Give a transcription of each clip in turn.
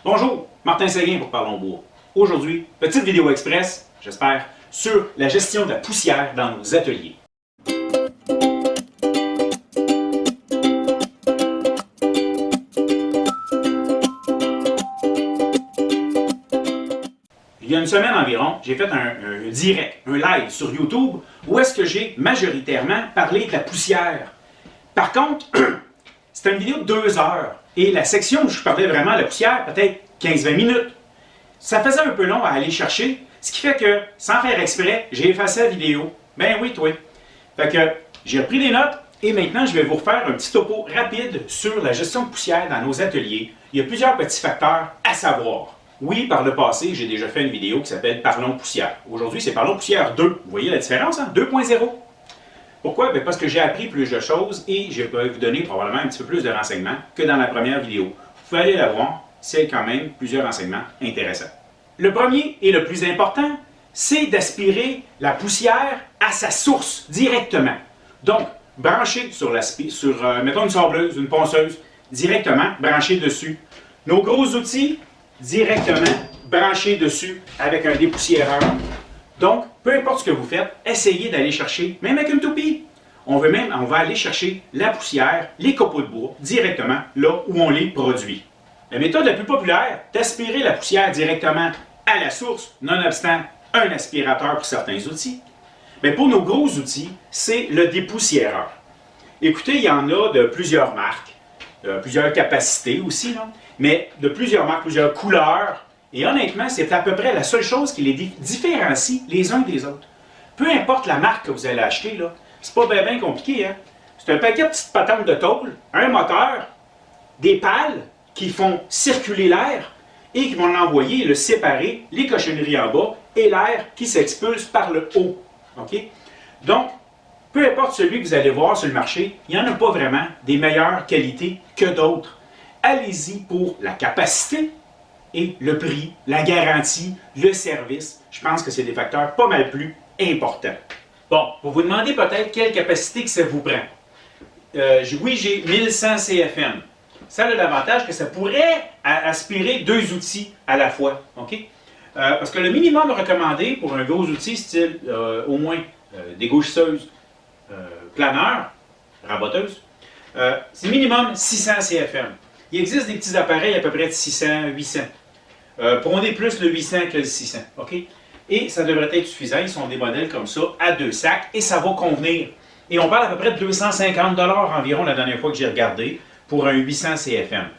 Bonjour, Martin Séguin pour Parlons Bois. Aujourd'hui, petite vidéo express, j'espère, sur la gestion de la poussière dans nos ateliers. Il y a une semaine environ, j'ai fait un direct, un live sur YouTube où est-ce que j'ai majoritairement parlé de la poussière. Par contre, c'était une vidéo de 2 heures et la section où je parlais vraiment de la poussière, peut-être 15-20 minutes. Ça faisait un peu long à aller chercher, ce qui fait que, sans faire exprès, j'ai effacé la vidéo. Ben oui, toi. Fait que j'ai repris des notes et maintenant je vais vous refaire un petit topo rapide sur la gestion de poussière dans nos ateliers. Il y a plusieurs petits facteurs à savoir. Oui, par le passé, j'ai déjà fait une vidéo qui s'appelle Parlons poussière. Aujourd'hui, c'est Parlons poussière 2. Vous voyez la différence, hein? 2.0. Pourquoi? Bien parce que j'ai appris plus de choses et je peux vous donner probablement un petit peu plus de renseignements que dans la première vidéo. Vous pouvez aller la voir, c'est quand même plusieurs renseignements intéressants. Le premier et le plus important, c'est d'aspirer la poussière à sa source directement. Donc, brancher sur, mettons une sableuse, une ponceuse, directement, brancher dessus. Nos gros outils, directement, brancher dessus avec un dépoussiéreur. Donc, peu importe ce que vous faites, essayez d'aller chercher, même avec une toupie, on va aller chercher la poussière, les copeaux de bois, directement là où on les produit. La méthode la plus populaire, d'aspirer la poussière directement à la source, nonobstant un aspirateur pour certains outils. Mais pour nos gros outils, c'est le dépoussiéreur. Écoutez, il y en a de plusieurs marques, plusieurs capacités aussi, là, mais de plusieurs marques, plusieurs couleurs. Et honnêtement, c'est à peu près la seule chose qui les différencie les uns des autres. Peu importe la marque que vous allez acheter, là, c'est pas bien compliqué, hein? C'est un paquet de petites patentes de tôle, un moteur, des pales qui font circuler l'air et qui vont l'envoyer et le séparer, les cochonneries en bas et l'air qui s'expulse par le haut. OK? Donc, peu importe celui que vous allez voir sur le marché, il n'y en a pas vraiment des meilleures qualités que d'autres. Allez-y pour la capacité et le prix, la garantie, le service. Je pense que c'est des facteurs pas mal plus importants. Bon, vous vous demandez peut-être quelle capacité que ça vous prend. Oui, j'ai 1100 CFM. Ça a l'avantage que ça pourrait aspirer 2 outils à la fois. OK? Parce que le minimum recommandé pour un gros outil style au moins dégauchisseuse, planeur, raboteuse, c'est minimum 600 CFM. Il existe des petits appareils à peu près de 600, 800. Prônez plus le 800 que le 600. OK? Et ça devrait être suffisant. Ils sont des modèles comme ça, à 2 sacs, et ça va convenir. Et on parle à peu près de 250 $ environ la dernière fois que j'ai regardé pour un 800 CFM.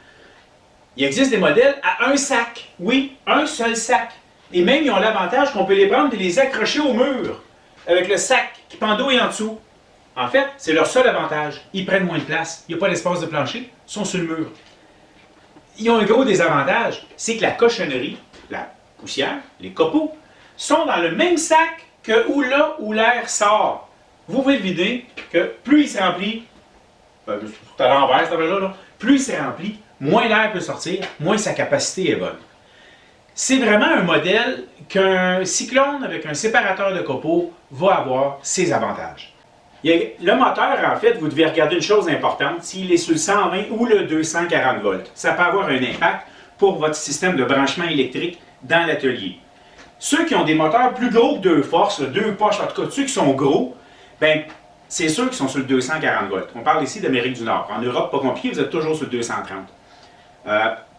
Il existe des modèles à 1 sac. Oui, un seul sac. Et même, ils ont l'avantage qu'on peut les prendre et les accrocher au mur avec le sac qui pendouille en dessous. En fait, c'est leur seul avantage. Ils prennent moins de place. Il n'y a pas d'espace de plancher. Ils sont sur le mur. Ils ont un gros désavantage. C'est que la cochonnerie, la poussière, les copeaux, sont dans le même sac que là où l'air sort. Vous pouvez le vider que plus il se remplit, tout à l'envers, cette affaire-là, plus il se remplit, moins l'air peut sortir, moins sa capacité est bonne. C'est vraiment un modèle qu'un cyclone avec un séparateur de copeaux va avoir ses avantages. Le moteur, en fait, vous devez regarder une chose importante, s'il est sur le 120 ou le 240 volts. Ça peut avoir un impact pour votre système de branchement électrique dans l'atelier. Ceux qui ont des moteurs plus gros que 2 forces, 2 poches, en tout cas ceux qui sont gros, ben, c'est ceux qui sont sur le 240 volts. On parle ici d'Amérique du Nord. En Europe, pas compliqué, vous êtes toujours sur le 230.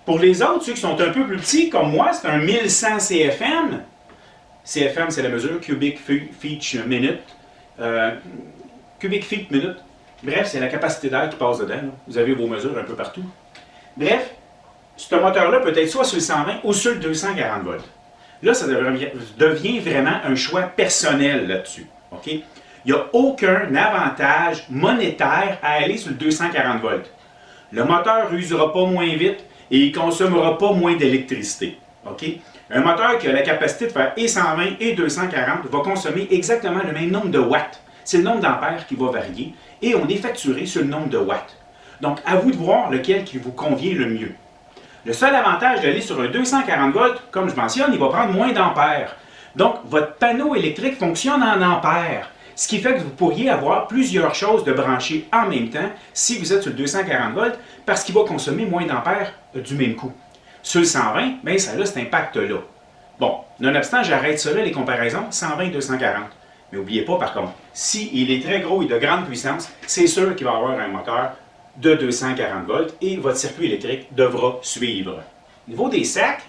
Pour les autres, ceux qui sont un peu plus petits, comme moi, c'est un 1100 CFM. CFM, c'est la mesure, cubic feet minute. Cubic feet minute. Bref, c'est la capacité d'air qui passe dedans. Là. Vous avez vos mesures un peu partout. Bref, ce moteur-là peut être soit sur le 120 ou sur le 240 volts. Là, ça devient vraiment un choix personnel là-dessus. OK? Il n'y a aucun avantage monétaire à aller sur le 240 volts. Le moteur n'usera pas moins vite et il ne consommera pas moins d'électricité. OK? Un moteur qui a la capacité de faire et 120 et 240 va consommer exactement le même nombre de watts. C'est le nombre d'ampères qui va varier et on est facturé sur le nombre de watts. Donc, à vous de voir lequel qui vous convient le mieux. Le seul avantage d'aller sur un 240 volts, comme je mentionne, il va prendre moins d'ampères. Donc, votre panneau électrique fonctionne en ampères. Ce qui fait que vous pourriez avoir plusieurs choses de brancher en même temps si vous êtes sur le 240 volts parce qu'il va consommer moins d'ampères du même coup. Sur le 120, bien, ça a cet impact-là. Bon, nonobstant, j'arrête ça là, les comparaisons, 120-240. Mais n'oubliez pas, par contre, s'il est très gros et de grande puissance, c'est sûr qu'il va avoir un moteur de 240 volts et votre circuit électrique devra suivre. Au niveau des sacs,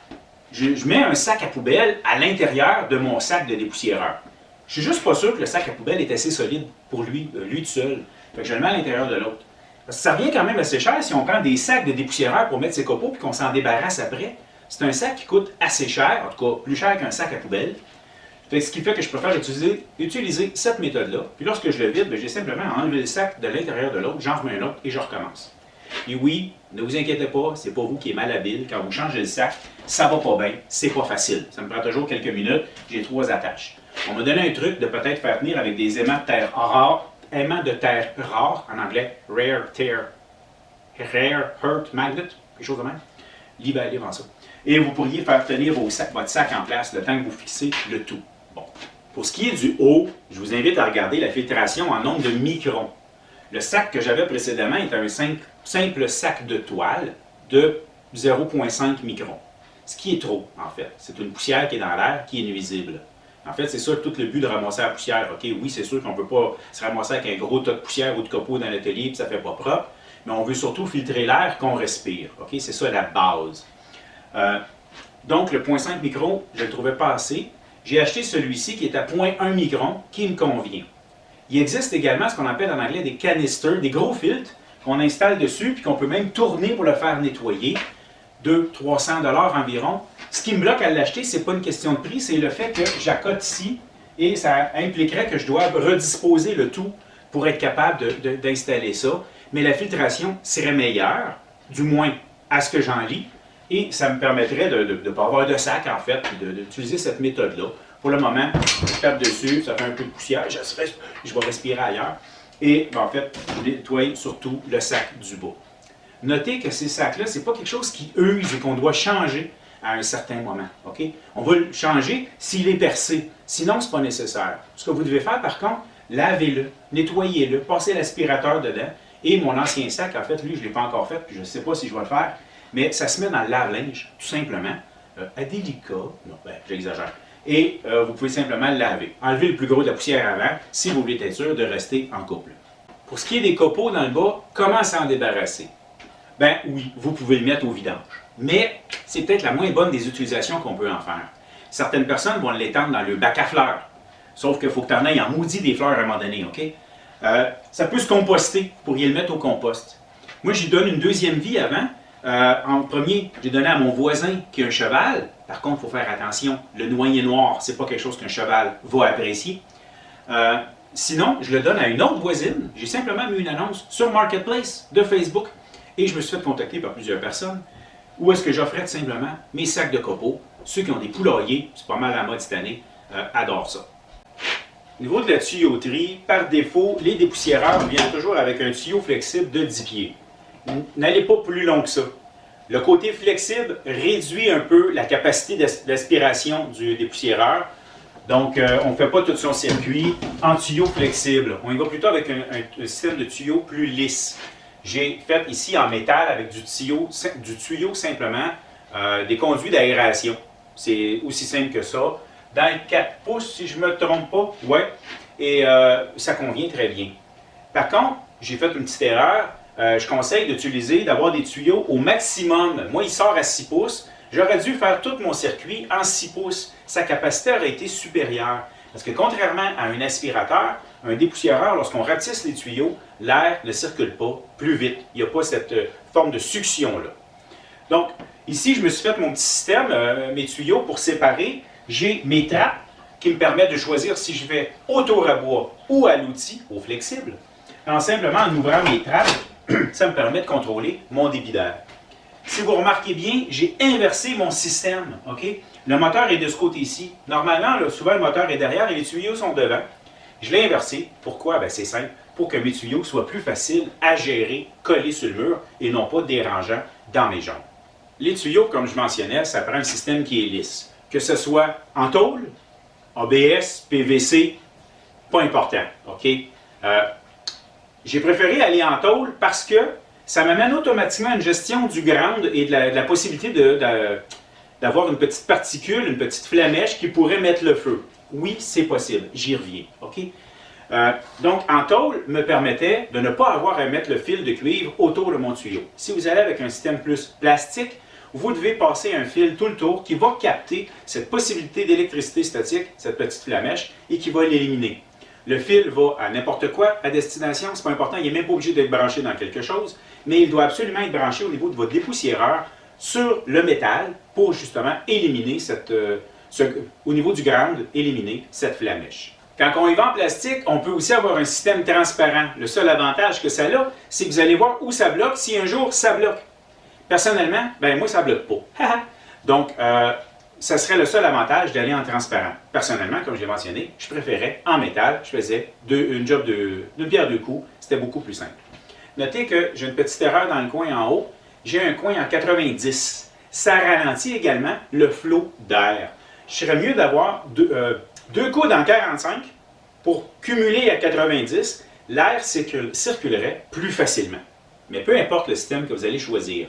je mets un sac à poubelle à l'intérieur de mon sac de dépoussiéreur. Je suis juste pas sûr que le sac à poubelle est assez solide pour lui tout seul. Fait que je le mets à l'intérieur de l'autre. Parce que ça revient quand même assez cher si on prend des sacs de dépoussiéreur pour mettre ses copeaux puis qu'on s'en débarrasse après. C'est un sac qui coûte assez cher, en tout cas plus cher qu'un sac à poubelle. Fait que ce qui fait que je préfère utiliser cette méthode-là. Puis lorsque je le vide, j'ai simplement enlevé le sac de l'intérieur de l'autre, j'en remets un autre et je recommence. Et oui, ne vous inquiétez pas, c'est pas vous qui êtes malhabile. Quand vous changez le sac, ça va pas bien, c'est pas facile. Ça me prend toujours quelques minutes, j'ai 3 attaches. On m'a donné un truc de peut-être faire tenir avec des aimants de terre rares, en anglais, rare earth magnet, quelque chose de même. Livre en ça. Et vous pourriez faire tenir votre sac en place le temps que vous fixez le tout. Bon. Pour ce qui est du haut, je vous invite à regarder la filtration en nombre de microns. Le sac que j'avais précédemment était un simple sac de toile de 0,5 microns. Ce qui est trop, en fait. C'est une poussière qui est dans l'air, qui est nuisible. En fait, c'est ça tout le but de ramasser la poussière. OK, oui, c'est sûr qu'on ne peut pas se ramasser avec un gros tas de poussière ou de copeaux dans l'atelier et ça ne fait pas propre, mais on veut surtout filtrer l'air qu'on respire. OK, c'est ça la base. Donc, le 0,5 micron, je ne le trouvais pas assez. J'ai acheté celui-ci qui est à 0,1 micron, qui me convient. Il existe également ce qu'on appelle en anglais des canisters, des gros filtres qu'on installe dessus puis qu'on peut même tourner pour le faire nettoyer. 200-300 $ environ. Ce qui me bloque à l'acheter, ce n'est pas une question de prix, c'est le fait que j'accote ici et ça impliquerait que je dois redisposer le tout pour être capable d'installer ça. Mais la filtration serait meilleure, du moins à ce que j'en lis, et ça me permettrait de ne pas avoir de sac en fait, et d'utiliser cette méthode-là. Pour le moment, je tape dessus, ça fait un peu de poussière, je vais respirer ailleurs. Et en fait, je nettoie surtout le sac du bas. Notez que ces sacs-là, ce n'est pas quelque chose qui use et qu'on doit changer à un certain moment. Okay? On va le changer s'il est percé. Sinon, ce n'est pas nécessaire. Ce que vous devez faire, par contre, lavez-le, nettoyez-le, passez l'aspirateur dedans. Et mon ancien sac, en fait, lui, je ne l'ai pas encore fait, puis je ne sais pas si je vais le faire, mais ça se met dans le lave-linge, tout simplement, à délicat. Non, ben, j'exagère. Et vous pouvez simplement le laver. Enlevez le plus gros de la poussière avant, si vous voulez être sûr de rester en couple. Pour ce qui est des copeaux dans le bas, comment s'en débarrasser? Ben oui, vous pouvez le mettre au vidange. Mais c'est peut-être la moins bonne des utilisations qu'on peut en faire. Certaines personnes vont l'étendre dans le bac à fleurs. Sauf qu'il faut que tu en ailles en maudit des fleurs à un moment donné, OK? Ça peut se composter. Vous pourriez le mettre au compost. Moi, j'y donne une deuxième vie avant. En premier, j'ai donné à mon voisin qui a un cheval. Par contre, il faut faire attention. Le noyer noir, c'est pas quelque chose qu'un cheval va apprécier. Sinon, je le donne à une autre voisine. J'ai simplement mis une annonce sur Marketplace de Facebook. Et je me suis fait contacter par plusieurs personnes où est-ce que j'offrais tout simplement mes sacs de copeaux. Ceux qui ont des poulaillers, c'est pas mal à la mode cette année, adorent ça. Au niveau de la tuyauterie, par défaut, les dépoussiéreurs viennent toujours avec un tuyau flexible de 10 pieds. N'allez pas plus long que ça. Le côté flexible réduit un peu la capacité d'aspiration du dépoussiéreur. Donc, on ne fait pas tout son circuit en tuyau flexible. On y va plutôt avec un système de tuyau plus lisse. J'ai fait ici en métal avec du tuyau simplement, des conduits d'aération. C'est aussi simple que ça. Dans le 4 pouces, si je ne me trompe pas, ouais, et ça convient très bien. Par contre, j'ai fait une petite erreur. Je conseille d'avoir des tuyaux au maximum. Moi, il sort à 6 pouces. J'aurais dû faire tout mon circuit en 6 pouces. Sa capacité aurait été supérieure. Parce que contrairement à un aspirateur, un dépoussiéreur, lorsqu'on ratisse les tuyaux, l'air ne circule pas plus vite. Il n'y a pas cette forme de succion-là. Donc, ici, je me suis fait mon petit système, mes tuyaux pour séparer. J'ai mes trappes qui me permettent de choisir si je vais au tour à bois ou à l'outil, au flexible. Simplement en ouvrant mes trappes, ça me permet de contrôler mon débit d'air. Si vous remarquez bien, j'ai inversé mon système. Okay? Le moteur est de ce côté-ci. Normalement, là, souvent, le moteur est derrière et les tuyaux sont devant. Je l'ai inversé. Pourquoi? Ben, c'est simple. Pour que mes tuyaux soient plus faciles à gérer, collés sur le mur et non pas dérangeants dans mes jambes. Les tuyaux, comme je mentionnais, ça prend un système qui est lisse. Que ce soit en tôle, ABS, PVC, pas important. Okay? J'ai préféré aller en tôle parce que ça m'amène automatiquement à une gestion du ground et de la possibilité d'avoir une petite particule, une petite flamèche qui pourrait mettre le feu. Oui, c'est possible. J'y reviens. OK? Donc, en tôle me permettait de ne pas avoir à mettre le fil de cuivre autour de mon tuyau. Si vous allez avec un système plus plastique, vous devez passer un fil tout le tour qui va capter cette possibilité d'électricité statique, cette petite flamèche, et qui va l'éliminer. Le fil va à n'importe quoi, à destination, c'est pas important, il n'est même pas obligé d'être branché dans quelque chose, mais il doit absolument être branché au niveau de votre dépoussiéreur sur le métal pour justement éliminer au niveau du ground, éliminer cette flamèche. Quand on y va en plastique, on peut aussi avoir un système transparent. Le seul avantage que ça a, c'est que vous allez voir où ça bloque si un jour ça bloque. Personnellement, ben moi ça bloque pas. Donc, ça serait le seul avantage d'aller en transparent. Personnellement, comme je l'ai mentionné, je préférais en métal. Je faisais une job d'une pierre deux coups. C'était beaucoup plus simple. Notez que j'ai une petite erreur dans le coin en haut. J'ai un coin en 90. Ça ralentit également le flot d'air. Je serais mieux d'avoir deux coudes en 45 pour cumuler à 90. L'air circulerait plus facilement. Mais peu importe le système que vous allez choisir,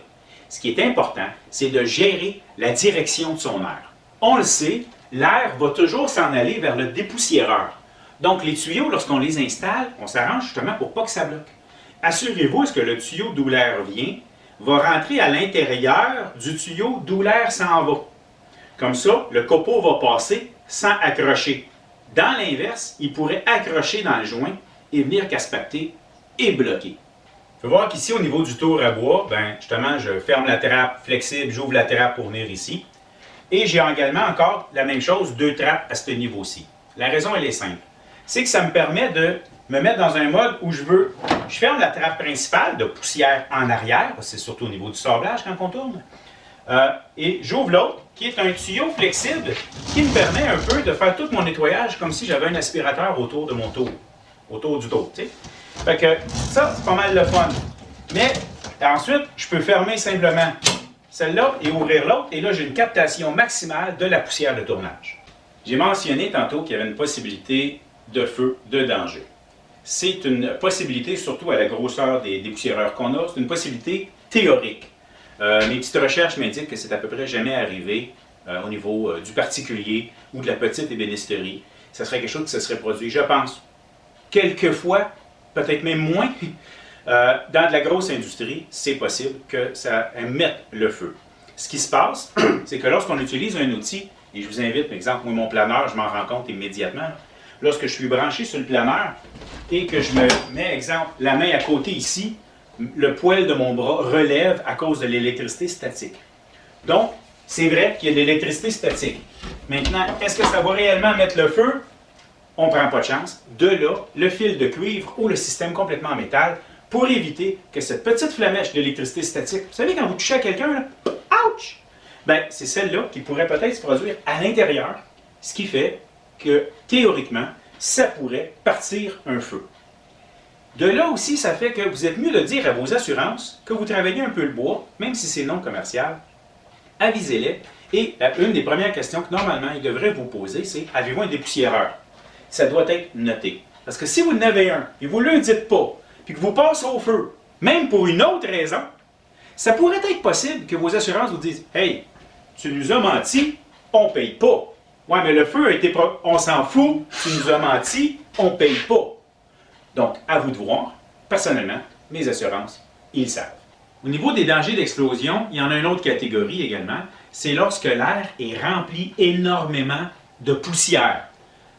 ce qui est important, c'est de gérer la direction de son air. On le sait, l'air va toujours s'en aller vers le dépoussiéreur. Donc, les tuyaux, lorsqu'on les installe, on s'arrange justement pour pas que ça bloque. Assurez-vous que le tuyau d'où l'air vient va rentrer à l'intérieur du tuyau d'où l'air s'en va. Comme ça, le copeau va passer sans accrocher. Dans l'inverse, il pourrait accrocher dans le joint et venir casse-pacter et bloquer. Vous pouvez voir qu'ici, au niveau du tour à bois, ben, justement, je ferme la trappe flexible, j'ouvre la trappe pour venir ici. Et j'ai également encore la même chose, deux trappes à ce niveau-ci. La raison, elle est simple. C'est que ça me permet de me mettre dans un mode où je ferme la trappe principale de poussière en arrière, c'est surtout au niveau du sablage quand on tourne, et j'ouvre l'autre, qui est un tuyau flexible qui me permet un peu de faire tout mon nettoyage comme si j'avais un aspirateur autour de mon tour, autour du tour, tu sais. Fait que ça, c'est pas mal le fun. Mais ensuite, je peux fermer simplement celle-là et ouvrir l'autre. Et là, j'ai une captation maximale de la poussière de tournage. J'ai mentionné tantôt qu'il y avait une possibilité de feu, de danger. C'est une possibilité, surtout à la grosseur des dépoussiéreurs qu'on a, c'est une possibilité théorique. Mes petites recherches m'indiquent que c'est à peu près jamais arrivé au niveau du particulier ou de la petite ébénisterie. Ça serait quelque chose qui se serait produit, je pense, quelquefois, peut-être même moins, dans de la grosse industrie, c'est possible que ça mette le feu. Ce qui se passe, c'est que lorsqu'on utilise un outil, et je vous invite, par exemple, moi, mon planeur, je m'en rends compte immédiatement, lorsque je suis branché sur le planeur et que je me mets, exemple, la main à côté ici, le poil de mon bras relève à cause de l'électricité statique. Donc, c'est vrai qu'il y a de l'électricité statique. Maintenant, est-ce que ça va réellement mettre le feu? On ne prend pas de chance. De là, le fil de cuivre ou le système complètement en métal pour éviter que cette petite flamèche d'électricité statique, vous savez, quand vous touchez à quelqu'un, là, ouch! Ben, c'est celle-là qui pourrait peut-être se produire à l'intérieur, ce qui fait que, théoriquement, ça pourrait partir un feu. De là aussi, ça fait que vous êtes mieux de dire à vos assurances que vous travaillez un peu le bois, même si c'est non commercial, avisez-les. Et une des premières questions que normalement ils devraient vous poser, c'est « Avez-vous un dépoussiéreur? » Ça doit être noté. Parce que si vous en avez un, et vous ne le dites pas, puis que vous passez au feu, même pour une autre raison, ça pourrait être possible que vos assurances vous disent « Hey, tu nous as menti, on ne paye pas. » Ouais, mais le feu a été... On s'en fout, tu nous as menti, on ne paye pas. Donc, à vous de voir. Personnellement, mes assurances, ils savent. Au niveau des dangers d'explosion, il y en a une autre catégorie également. C'est lorsque l'air est rempli énormément de poussière.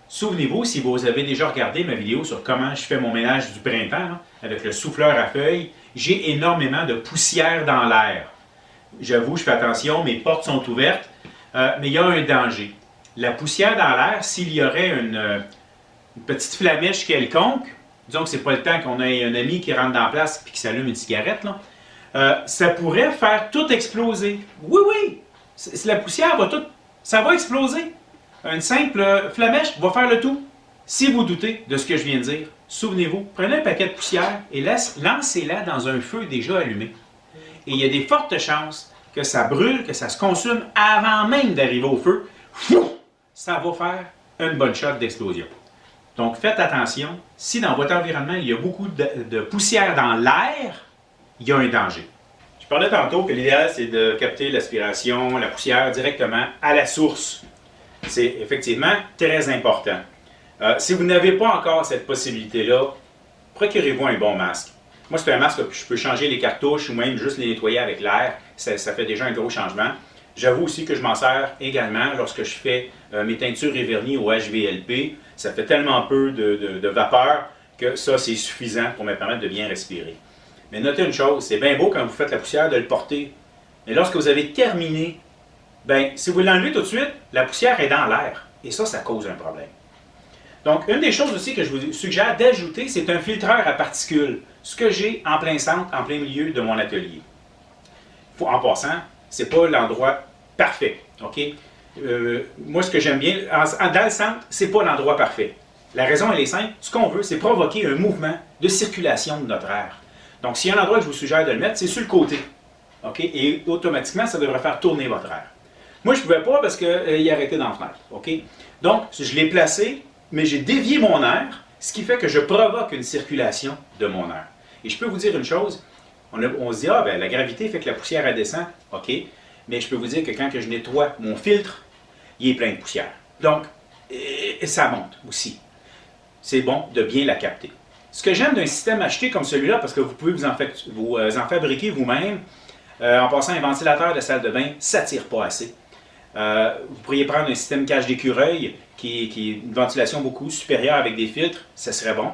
Souvenez-vous, si vous avez déjà regardé ma vidéo sur comment je fais mon ménage du printemps, là, avec le souffleur à feuilles, j'ai énormément de poussière dans l'air. J'avoue, je fais attention, mes portes sont ouvertes, mais il y a un danger. La poussière dans l'air, s'il y aurait une petite flamèche quelconque, disons que ce n'est pas le temps qu'on ait un ami qui rentre dans la place et qui s'allume une cigarette, là, ça pourrait faire tout exploser. Oui, oui! La poussière va tout... Ça va exploser. Une simple flamèche va faire le tout. Si vous doutez de ce que je viens de dire, souvenez-vous, prenez un paquet de poussière et lancez-la dans un feu déjà allumé. Et il y a des fortes chances que ça brûle, que ça se consume avant même d'arriver au feu. Ça va faire une bonne shot d'explosion. Donc faites attention, si dans votre environnement il y a beaucoup de poussière dans l'air, il y a un danger. Je parlais tantôt que l'idéal, c'est de capter l'aspiration, la poussière directement à la source. C'est effectivement très important. Si vous n'avez pas encore cette possibilité-là, procurez-vous un bon masque. Moi, c'est un masque que je peux changer les cartouches ou même juste les nettoyer avec l'air. Ça fait déjà un gros changement. J'avoue aussi que je m'en sers également lorsque je fais mes teintures et vernis au HVLP. Ça fait tellement peu de vapeur que ça, c'est suffisant pour me permettre de bien respirer. Mais notez une chose, c'est bien beau quand vous faites la poussière de le porter. Mais lorsque vous avez terminé, ben, si vous l'enlevez tout de suite, la poussière est dans l'air. Et ça cause un problème. Donc, une des choses aussi que je vous suggère d'ajouter, c'est un filtreur à particules. Ce que j'ai en plein centre, en plein milieu de mon atelier. En passant, ce n'est pas l'endroit parfait. OK? Moi, ce que j'aime bien, dans le centre, ce n'est pas l'endroit parfait. La raison, elle est simple. Ce qu'on veut, c'est provoquer un mouvement de circulation de notre air. Donc, s'il y a un endroit que je vous suggère de le mettre, c'est sur le côté. OK? Et automatiquement, ça devrait faire tourner votre air. Moi, je ne pouvais pas parce qu'il est arrêté dans la fenêtre. OK? Donc, je l'ai placé, mais j'ai dévié mon air, ce qui fait que je provoque une circulation de mon air. Et je peux vous dire une chose, on se dit, ah, ben, la gravité fait que la poussière elle descend. OK? Mais je peux vous dire que quand que je nettoie mon filtre, il est plein de poussière. Donc, ça monte aussi. C'est bon de bien la capter. Ce que j'aime d'un système acheté comme celui-là, parce que vous pouvez vous en fabriquer vous-même, en passant un ventilateur de salle de bain, ça ne tire pas assez. Vous pourriez prendre un système cage d'écureuil qui est une ventilation beaucoup supérieure avec des filtres, ça serait bon.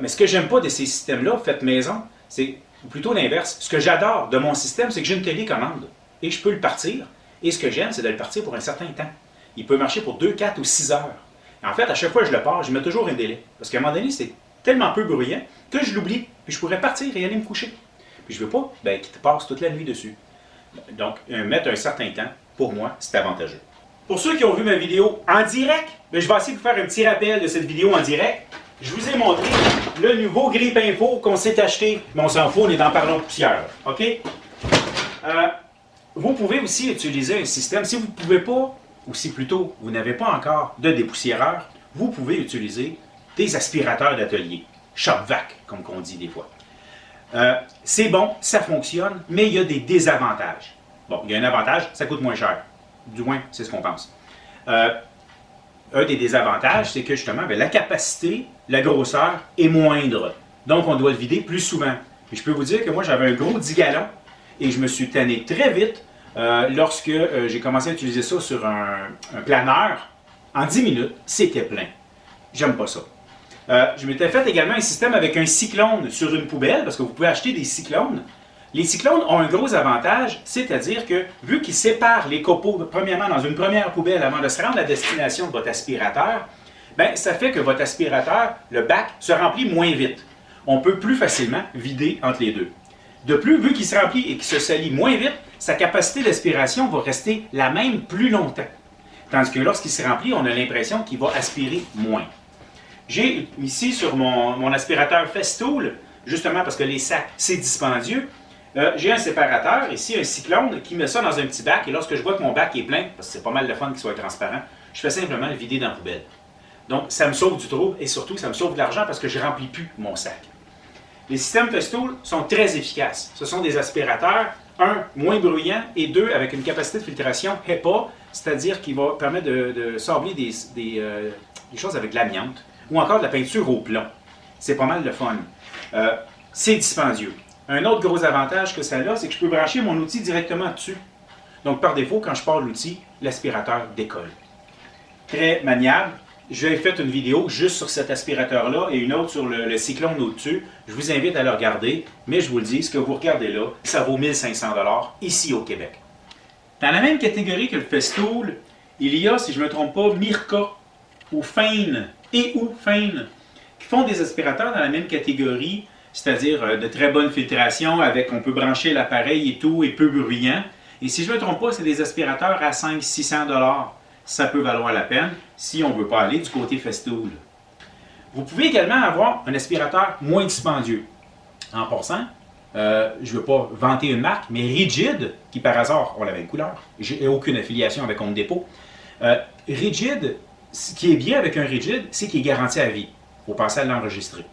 Mais ce que j'aime pas de ces systèmes-là, faits maison, c'est plutôt l'inverse. Ce que j'adore de mon système, c'est que j'ai une télécommande et je peux le partir. Et ce que j'aime, c'est de le partir pour un certain temps. Il peut marcher pour 2, 4 ou 6 heures. Et en fait, à chaque fois que je le pars, je mets toujours un délai. Parce qu'à un moment donné, c'est tellement peu bruyant que je l'oublie. Puis je pourrais partir et aller me coucher. Puis je ne veux pas qu'il te passe toute la nuit dessus. Donc, mettre un certain temps, pour moi, c'est avantageux. Pour ceux qui ont vu ma vidéo en direct, je vais essayer de vous faire un petit rappel de cette vidéo en direct. Je vous ai montré le nouveau Grip Info qu'on s'est acheté. Mais on s'en fout, on est dans Parlons poussière. OK? Vous pouvez aussi utiliser un système, si vous ne pouvez pas, ou si plutôt vous n'avez pas encore de dépoussiéreur, vous pouvez utiliser des aspirateurs d'atelier. Shop-vac, comme on dit des fois. C'est bon, ça fonctionne, mais il y a des désavantages. Bon, il y a un avantage, ça coûte moins cher. Du moins, c'est ce qu'on pense. Un des désavantages, c'est que justement, la capacité, la grosseur est moindre. Donc, on doit le vider plus souvent. Et je peux vous dire que moi, j'avais un gros 10 gallons et je me suis tanné très vite lorsque j'ai commencé à utiliser ça sur un planeur. En 10 minutes, c'était plein. J'aime pas ça. Je m'étais fait également un système avec un cyclone sur une poubelle, parce que vous pouvez acheter des cyclones. Les cyclones ont un gros avantage, c'est-à-dire que, vu qu'ils séparent les copeaux, premièrement, dans une première poubelle avant de se rendre à destination de votre aspirateur, ben, ça fait que votre aspirateur, le bac, se remplit moins vite. On peut plus facilement vider entre les deux. De plus, vu qu'il se remplit et qu'il se salit moins vite, sa capacité d'aspiration va rester la même plus longtemps. Tandis que lorsqu'il se remplit, on a l'impression qu'il va aspirer moins. J'ai ici sur mon aspirateur Festool, justement parce que les sacs, c'est dispendieux, j'ai un séparateur, ici un cyclone, qui met ça dans un petit bac, et lorsque je vois que mon bac est plein, parce que c'est pas mal de fun qu'il soit transparent, je fais simplement le vider dans la poubelle. Donc, ça me sauve du trouble, et surtout, ça me sauve de l'argent parce que je ne remplis plus mon sac. Les systèmes Festool sont très efficaces. Ce sont des aspirateurs, un, moins bruyants, et deux, avec une capacité de filtration HEPA, c'est-à-dire qui va permettre de sabler des choses avec de l'amiante, ou encore de la peinture au plomb. C'est pas mal de fun. C'est dispendieux. Un autre gros avantage que ça a, c'est que je peux brancher mon outil directement dessus. Donc, par défaut, quand je pars l'outil, l'aspirateur décolle. Très maniable. J'ai fait une vidéo juste sur cet aspirateur-là et une autre sur le cyclone au-dessus. Je vous invite à le regarder, mais je vous le dis, ce que vous regardez là, ça vaut 1500 $ ici au Québec. Dans la même catégorie que le Festool, il y a, si je ne me trompe pas, Mirka ou Fein qui font des aspirateurs dans la même catégorie, c'est-à-dire de très bonne filtration, on peut brancher l'appareil et tout, et peu bruyant. Et si je ne me trompe pas, c'est des aspirateurs à 500-600 $. Ça peut valoir la peine si on ne veut pas aller du côté Festool. Vous pouvez également avoir un aspirateur moins dispendieux. En passant, je ne veux pas vanter une marque, mais Rigid, qui par hasard ont la même couleur, j'ai aucune affiliation avec Home Depot. Rigid, ce qui est bien avec un Rigid, c'est qu'il est garanti à vie. Il faut penser à l'enregistrer.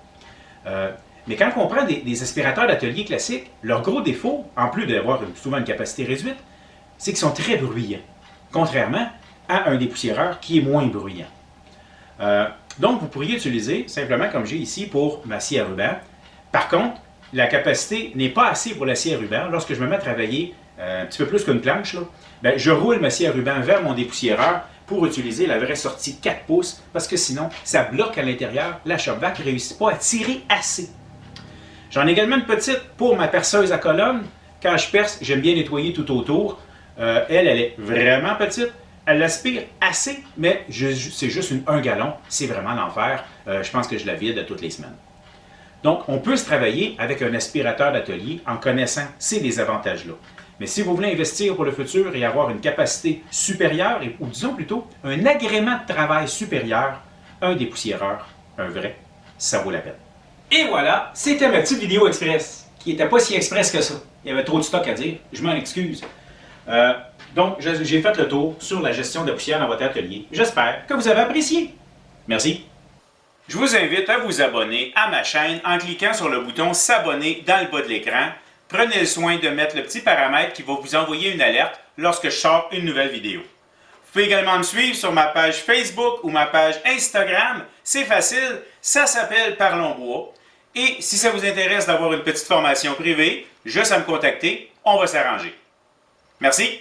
Mais quand on prend des aspirateurs d'atelier classiques, leur gros défaut, en plus d'avoir souvent une capacité réduite, c'est qu'ils sont très bruyants, contrairement à un dépoussiéreur qui est moins bruyant. Donc, vous pourriez utiliser simplement comme j'ai ici pour ma scie à ruban. Par contre, la capacité n'est pas assez pour la scie à ruban. Lorsque je me mets à travailler un petit peu plus qu'une planche, là, ben, je roule ma scie à ruban vers mon dépoussiéreur pour utiliser la vraie sortie 4 pouces parce que sinon, ça bloque à l'intérieur. La shop vac ne réussit pas à tirer assez. J'en ai également une petite pour ma perceuse à colonne. Quand je perce, j'aime bien nettoyer tout autour. Elle est vraiment petite. Elle aspire assez, mais c'est juste 1 gallon. C'est vraiment l'enfer. Je pense que je la vide toutes les semaines. Donc, on peut se travailler avec un aspirateur d'atelier en connaissant ces désavantages-là. Mais si vous voulez investir pour le futur et avoir une capacité supérieure, ou disons plutôt un agrément de travail supérieur, un dépoussiéreur, un vrai, ça vaut la peine. Et voilà, c'était ma petite vidéo express, qui n'était pas si express que ça. Il y avait trop de stock à dire, je m'en excuse. Donc, j'ai fait le tour sur la gestion de la poussière dans votre atelier. J'espère que vous avez apprécié. Merci. Je vous invite à vous abonner à ma chaîne en cliquant sur le bouton s'abonner dans le bas de l'écran. Prenez le soin de mettre le petit paramètre qui va vous envoyer une alerte lorsque je sors une nouvelle vidéo. Vous pouvez également me suivre sur ma page Facebook ou ma page Instagram. C'est facile, ça s'appelle Parlons Bois. Et si ça vous intéresse d'avoir une petite formation privée, juste à me contacter, on va s'arranger. Merci.